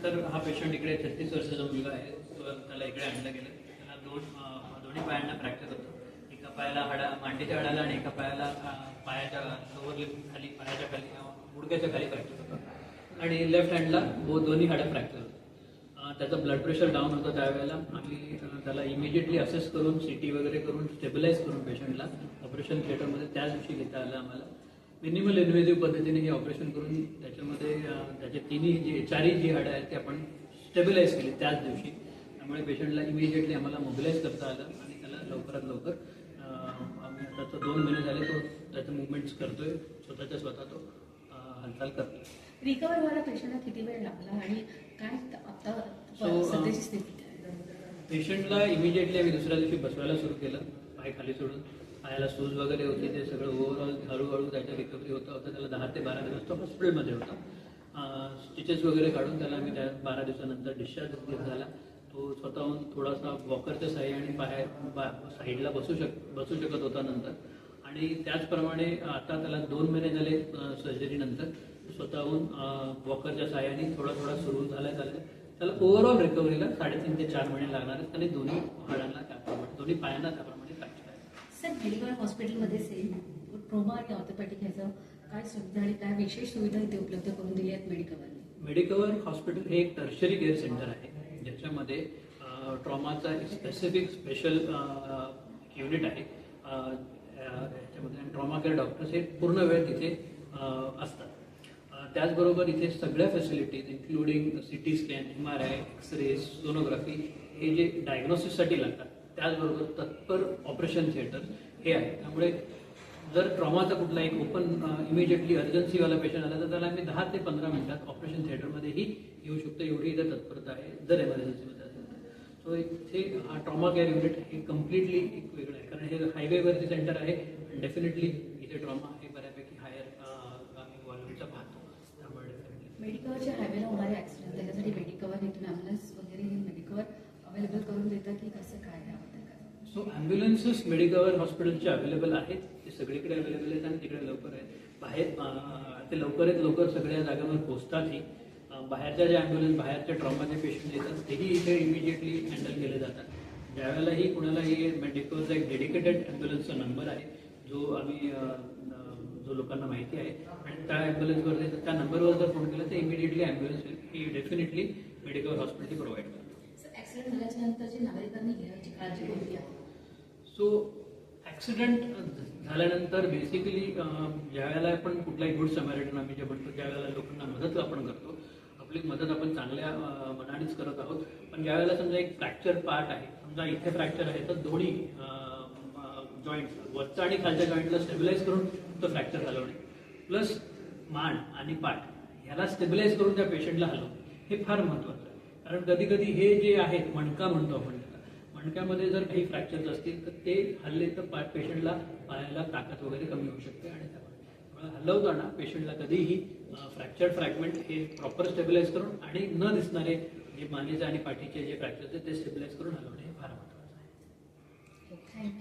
त्यानंतर हा पेशंट इकडे 33 वर्षाचा मुलगा आहे. त्याला इकडे आणलं गेलं. त्याला दोन्ही पायांना फ्रॅक्चर होतं. एका पायाला मांडीच्या हाडाला आणि एका पायाला पायाच्या लोअर लिप खाली, पायाच्या खाली, गुडघ्याच्या खाली फ्रॅक्चर होतं आणि लेफ्ट हँडला दोन्ही हाडं फ्रॅक्चर होतं. त्याचं ब्लड प्रेशर डाऊन होतं. त्यावेळेला आम्ही त्याला इमिजिएटली असेस करून CT वगैरे करून स्टेबलाइज करून पेशंटला ऑपरेशन थिएटरमध्ये त्याच दिवशी घेता आलं आम्हाला. मिनिमल इन्व्हेजिव्ह पद्धतीने हे ऑपरेशन करून त्याच्यामध्ये त्याचे तिन्ही चारही जी हाडं आहेत ते आपण स्टेबिलाइज केली त्याच दिवशी. त्यामुळे पेशंटला इमिजिएटली आम्हाला मोबिलाइज करता आलं आणि त्याला लवकरात लवकर आम्ही आता 2 महिने झाले तो त्याचे मुवमेंट्स करतोय, स्वतः तो हालचाल करतोय. रिकवर व्हायला पेशंटला किती वेळ लागला आणि काय आता सध्याची स्थिती आहे? पेशंटला इमिजिएटली आम्ही दुसऱ्या दिवशी बसवायला सुरू केलं, पाय खाली सोडून. पायाला सूज वगैरे होती, ते सगळं ओव्हरऑल हळूहळू त्याच्या रिकव्हरी होतं. त्याला 10 ते 12 दिवस तो हॉस्पिटलमध्ये होता. स्टिचेस वगैरे काढून त्याला आम्ही त्या 12 दिवसानंतर डिस्चार्ज झाला. तो स्वतःहून थोडासा वॉकरच्या साहाय्याने साईडला बसू शकत होता नंतर. आणि त्याचप्रमाणे आता त्याला 2 महिने झाले सर्जरीनंतर स्वतःहून वॉकरच्या साहाय्याने थोडा सुरू झाला. त्याला ओव्हरऑल रिकव्हरीला 3.5 ते 4 महिने लागणार आहेत आणि दोन्ही हाडांना त्याप्रमाणे, दोन्ही पायांना त्याप्रमाणे फ्रॅक्चर आहे. सर, मेडिकल हॉस्पिटलमध्ये ट्रोमा आणि ऑर्थोपॅडिक ह्याचं काय सुविधा आणि काय विशेष सुविधा इथे उपलब्ध करून दिली आहेत मेडिकलने? मेडिकवर हॉस्पिटल हे एक टर्शरी केअर सेंटर आहे, ज्याच्यामध्ये ट्रॉमाचा एक स्पेशल युनिट आहे. याच्यामध्ये ट्रॉमा केअर डॉक्टर्स हे पूर्ण वेळ तिथे असतात. त्याचबरोबर इथे सगळ्या facilities including CT scan, MRI, X ray, sonography हे जे डायग्नोसिससाठी लागतात, त्याचबरोबर तत्पर ऑपरेशन थिएटर हे आहे. त्यामुळे जर ट्रॉमाचा कुठला एक इमिजिएटली अर्जन्सीवाला पेशंट आला तर त्याला आम्ही 10 ते 15 मिनिटात ऑपरेशन थिएटरमध्येही येऊ शकतो, एवढी इथे तत्परता आहे जर एमर्जन्सीमध्ये असेल तर. सो इथे हा ट्रॉमा केअर युनिट हे कम्प्लिटली एक वेगळं आहे, कारण हे हायवेवरती सेंटर आहे. डेफिनेटली इथे ट्रॉमा हे बऱ्यापैकी हायर आम्ही व्हॉल्यूमचा पाहतो. त्यामुळे मेडिकवरच्या हायवेला होणारे ॲक्सिडेंट त्याच्यासाठी मेडिकवर इथून ॲम्ब्युलन्स वगैरे मेडिकवर अवेलेबल करून देतं की कसं काय याबद्दल काय? सो ॲम्ब्युलन्सेस मेडिकवर हॉस्पिटलचे अवेलेबल आहेत, ते सगळीकडे अवेलेबल आहेत आणि तिकडे लवकर आहेत. बाहेर ते लवकर सगळ्या जागांवर पोहोचतातही. बाहेरच्या ज्या ॲम्ब्युलन्स, बाहेरच्या ट्रॉमाचे पेशंट येतात तेही इथे इमिजिएटली हँडल केले जातात. ज्यावेळेलाही कुणालाही मेडिकलचा एक डेडिकेटेड ॲम्ब्युलन्सचा नंबर आहे जो लोकांना माहिती आहे आणि त्या ॲम्ब्युलन्सवर त्या नंबरवर जर फोन केला तर इमिडिएटली ॲम्ब्युलन्स ही डेफिनेटली मेडिकल हॉस्पिटल प्रोव्हाइड करतो. ॲक्सिडेंट झाल्याच्या नंतरची नागरिकांनी घ्यायची काळजी कोणती आहे? सो ॲक्सिडेंट झाल्यानंतर बेसिकली ज्यावेळेला आपण कुठलाही गुड समॅरिटन आम्ही जे म्हणतो, त्यावेळेला लोकांना मदत आपण करतो. आपली मदत आपण चांगल्या मनानेच करत आहोत. पण ज्यावेळेला समजा एक फ्रॅक्चर पार्ट आहे, समजा इथे फ्रॅक्चर आहे तर दोन्ही जॉईंट्स, वरचा आणि खालच्या जॉईंटला स्टेबिलाइज करून तो फ्रॅक्चर हलवणे, प्लस मान आणि पाठ ह्याला स्टेबिलाइज करून त्या पेशंटला हलवणे हे फार महत्त्वाचं आहे. कारण कधी हे जे आहेत मणका म्हणतो आपण, मणक्यामध्ये जर काही फ्रॅक्चर्स असतील तर ते हल्ले तर पेशंटला पायाला ताकद वगैरे कमी होऊ शकते आणि त्यामुळे हलवताना पेशंटला कधीही फ्रॅक्चर्ड फ्रॅगमेंट हे प्रॉपर स्टेबिलाइज करून आणि न दिसणारे जे मानेचे आणि पाठीचे जे फ्रॅक्चर्स आहेत ते स्टेबिलाइज करून हलवणे हे फार महत्त्वाचं आहे. थँक्यू.